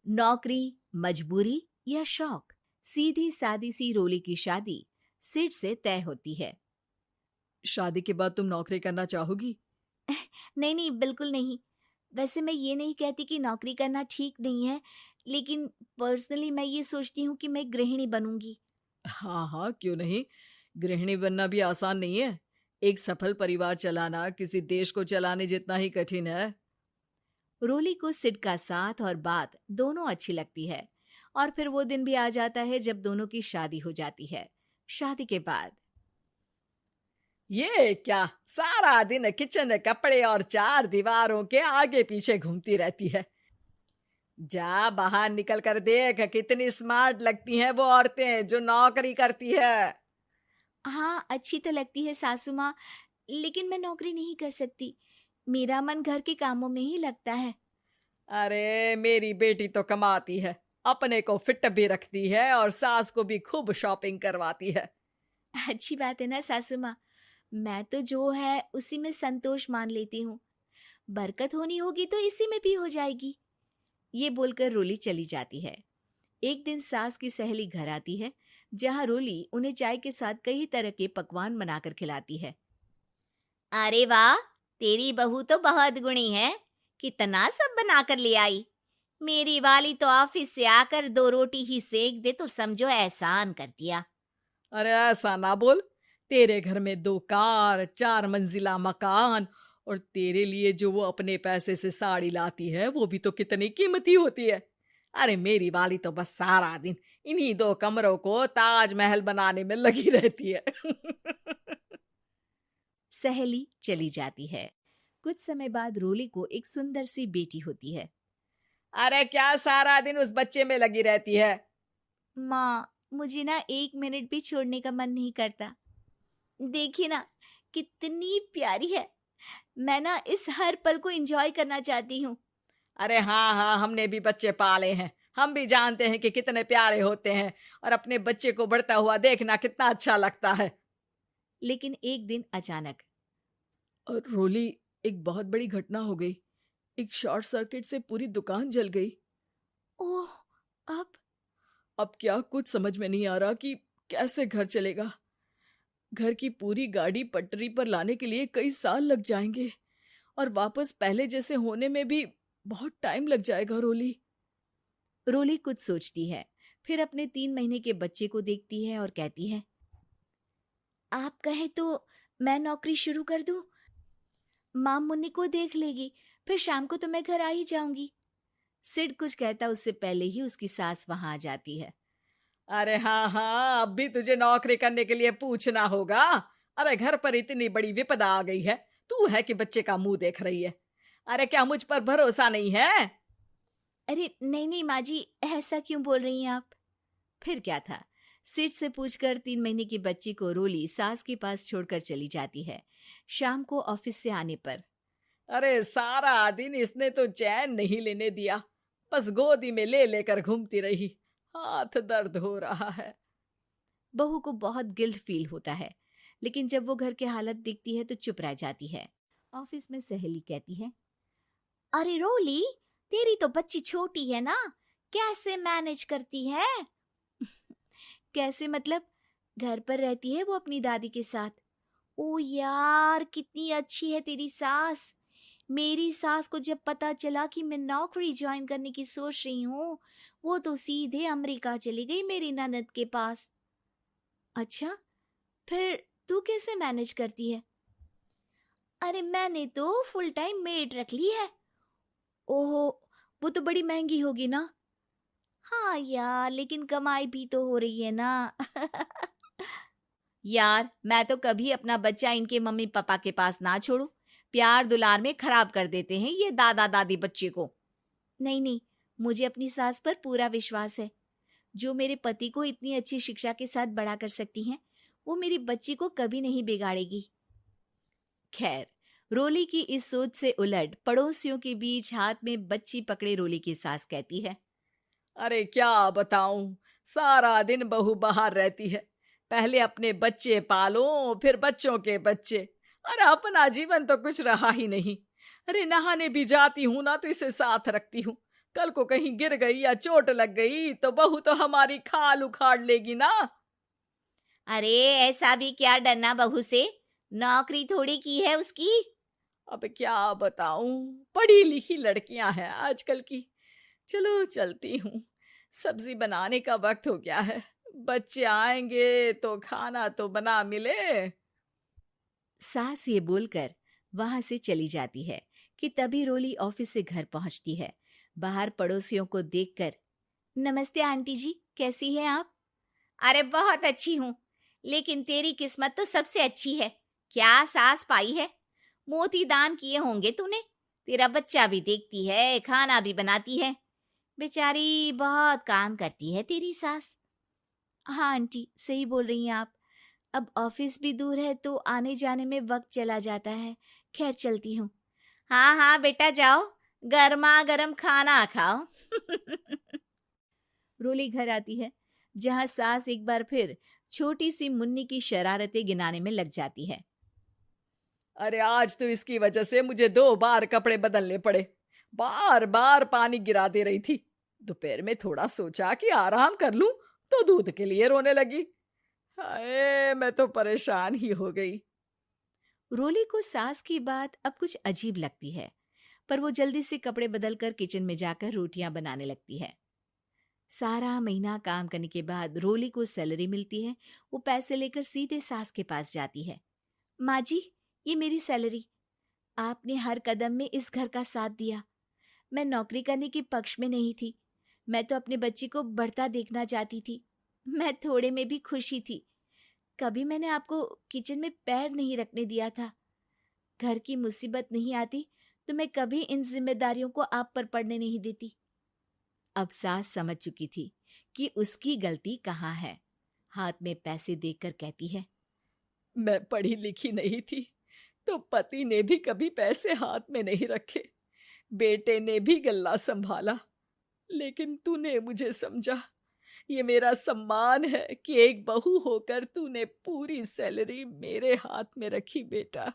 नौकरी, मजबूरी या शौक? सीधी सादी सी रोली की शादी सिड से तय होती है। शादी के बाद तुम नौकरी करना चाहोगी? नहीं नहीं, बिल्कुल नहीं। वैसे मैं ये नहीं कहती कि नौकरी करना ठीक नहीं है, लेकिन पर्सनली मैं ये सोचती हूँ कि मैं गृहिणी बनूंगी। हाँ हाँ, क्यों नहीं। गृहिणी बनना भी आसान नहीं है। एक सफल परिवार चलाना किसी देश को चलाने जितना ही कठिन है। रोली को सिड का साथ और बात दोनों अच्छी लगती है, और फिर वो दिन भी आ जाता है जब दोनों की शादी हो जाती है। शादी के बाद ये क्या, सारा दिन किचन कपड़े और चार दीवारों के आगे पीछे घूमती रहती है। जा बाहर निकल कर देख, कितनी स्मार्ट लगती हैं वो औरतें जो नौकरी करती है। हाँ, अच्छी तो लगती है सासू माँ, लेकिन मैं नौकरी नहीं कर सकती। मेरा मन घर के कामों में ही लगता है। अरे मेरी बेटी तो कमाती है, अपने को फिट भी रखती है और सास को भी खूब शॉपिंग करवाती है। अच्छी बात है ना सासू माँ। मैं तो जो है उसी में संतोष मान लेती हूँ। बरकत होनी होगी तो इसी में भी हो जाएगी। ये बोलकर रोली चली जाती है। एक दिन सास की सहेली घर आती है, जहाँ रोली उन्हें चाय के साथ कई तरह के पकवान बनाकर खिलाती है। अरे वाह, तेरी बहू तो बहुत गुणी है। कितना सब बनाकर ले आई। मेरी वाली तो ऑफिस से आकर 2 रोटी ही सेक दे तो समझो एहसान कर दिया। अरे ऐसा ना बोल। तेरे घर में 2 कार, 4 मंजिला मकान, और तेरे लिए जो वो अपने पैसे से साड़ी लाती है वो भी तो कितनी कीमती होती है। अरे मेरी वाली तो बस सारा दिन इन्हीं 2 कमरों को ताजमहल बनाने में लगी रहती है। सहेली चली जाती है। कुछ समय बाद रोली को एक सुंदर सी बेटी होती है। अरे क्या सारा दिन उस बच्चे में लगी रहती है। माँ, मुझे ना 1 मिनट भी छोड़ने का मन नहीं करता। देखिए ना, कितनी प्यारी है। मैं ना इस हर पल को एंजॉय करना चाहती हूँ। अरे हाँ हाँ, हमने भी बच्चे पाले हैं, हम भी जानते हैं कि कितने प्यारे होते हैं, और अपने बच्चे को बढ़ता हुआ देखना कितना अच्छा लगता है। लेकिन एक दिन अचानक और रोली, एक बहुत बड़ी घटना हो गई। एक शॉर्ट सर्किट से पूरी दुकान जल गई। ओह, अब अब क्या कुछ समझ में नहीं आ रहा कि कैसे घर चलेगा। घर की पूरी गाड़ी पटरी पर लाने के लिए कई साल लग जाएंगे, और वापस पहले जैसे होने में भी बहुत टाइम लग जाएगा। रोली, रोली कुछ सोचती है, फिर अपने 3 महीने के बच्चे को देखती है और कहती है, आप कहें तो मैं नौकरी शुरू कर दूं? माँ मुन्नी को देख लेगी, फिर शाम को तो मैं घर आ ही जाऊंगी। सिड कुछ कहता उससे पहले ही उसकी सास वहां आ जाती है। अरे हाँ हाँ, अब भी तुझे नौकरी करने के लिए पूछना होगा। अरे घर पर इतनी बड़ी विपदा आ गई है, तू है कि बच्चे का मुंह देख रही है। अरे क्या मुझ पर भरोसा नहीं है? अरे नहीं नहीं माँ जी, ऐसा क्यों बोल रही हैं आप? फिर क्या था, सिड से पूछकर 3 महीने की बच्ची को रोली सास के पास छोड़कर चली जाती है। शाम को ऑफिस से आने पर अरे सारा दिन इसने तो चैन नहीं लेने दिया, बस गोदी में ले लेकर घूमती रही। हाथ दर्द हो रहा है। बहू को बहुत गिल्ट फील होता है, लेकिन जब वो घर की हालत देखती है तो चुप रह जाती है। ऑफिस में सहेली कहती है, अरे रोली, तेरी तो बच्ची छोटी है ना, कैसे मैनेज करती है? कैसे मतलब? घर पर रहती है वो अपनी दादी के साथ। ओ यार, कितनी अच्छी है तेरी सास। मेरी सास को जब पता चला कि मैं नौकरी ज्वाइन करने की सोच रही हूँ, वो तो सीधे अमेरिका चली गई मेरी ननद के पास। अच्छा, फिर तू कैसे मैनेज करती है? अरे मैंने तो फुल टाइम मेड रख ली है। ओहो, वो तो बड़ी महंगी होगी ना। हाँ यार, लेकिन कमाई भी तो हो रही है ना। यार, मैं तो कभी अपना बच्चा इनके मम्मी पापा के पास ना छोड़ू। प्यार दुलार में खराब कर देते हैं ये दादा दादी बच्चे को। नहीं नहीं, मुझे अपनी सास पर पूरा विश्वास है। जो मेरे पति को इतनी अच्छी शिक्षा के साथ बड़ा कर सकती हैं, वो मेरी बच्ची को कभी नहीं बिगाड़ेगी। खैर, रोली की इस सोच से उलट पड़ोसियों के बीच हाथ में बच्ची पकड़े रोली की सास कहती है, अरे क्या बताऊं, सारा दिन बहू बाहर रहती है। पहले अपने बच्चे पालो, फिर बच्चों के बच्चे। अरे अपना जीवन तो कुछ रहा ही नहीं। अरे नहाने भी जाती हूं ना तो इसे साथ रखती हूँ, कल को कहीं गिर गई या चोट लग गई तो बहू तो हमारी खाल उखाड़ लेगी ना। अरे ऐसा भी क्या डरना बहू से, नौकरी थोड़ी की है उसकी। अब क्या बताऊं, पढ़ी लिखी लड़कियां हैं आजकल की। चलो चलती हूँ, सब्जी बनाने का वक्त हो गया है। बच्चे आएंगे तो खाना तो बना मिले। सास ये बोलकर वहां से चली जाती है कि तभी रोली ऑफिस से घर पहुंचती है। बाहर पड़ोसियों को देखकर, नमस्ते आंटी जी, कैसी हैं आप? अरे बहुत अच्छी हूँ, लेकिन तेरी किस्मत तो सबसे अच्छी है। क्या सास पाई है, मोती दान किए होंगे तूने। तेरा बच्चा भी देखती है, खाना भी बनाती है। बेचारी बहुत काम करती है तेरी सास। हाँ आंटी, सही बोल रही हैं आप। अब ऑफिस भी दूर है तो आने जाने में वक्त चला जाता है। खैर चलती हूँ। हाँ हाँ बेटा जाओ, गर्मा गर्म खाना खाओ। रोली घर आती है, जहाँ सास एक बार फिर छोटी सी मुन्नी की शरारतें गिनाने में लग जाती है। अरे आज तो इसकी वजह से मुझे 2 बार कपड़े बदलने पड़े। बार बार पानी गिरा दे रही थी। दोपहर में थोड़ा सोचा कि आराम कर लूं तो दूध के लिए रोने लगी। हाय, मैं तो परेशान ही हो गई। रोली को सास की बात अब कुछ अजीब लगती है, पर वो जल्दी से कपड़े बदलकर किचन में जाकर रोटियां बनाने लगती है। सारा महीना काम करने के बाद रोली को सैलरी मिलती है। वो पैसे लेकर सीधे सास के पास जाती है। माँ जी, ये मेरी सैलरी। आपने हर कदम में इस घर का साथ दिया। मैं नौकरी करने के पक्ष में नहीं थी। मैं तो अपने बच्चे को बढ़ता देखना चाहती थी। मैं थोड़े में भी खुशी थी। कभी मैंने आपको किचन में पैर नहीं रखने दिया था। घर की मुसीबत नहीं आती तो मैं कभी इन जिम्मेदारियों को आप पर पड़ने नहीं देती। अब सास समझ चुकी थी कि उसकी गलती कहाँ है। हाथ में पैसे देखकर कहती है, मैं पढ़ी लिखी नहीं थी तो पति ने भी कभी पैसे हाथ में नहीं रखे। बेटे ने भी गल्ला संभाला, लेकिन तूने मुझे समझा। ये मेरा सम्मान है कि एक बहू होकर तूने पूरी सैलरी मेरे हाथ में रखी बेटा।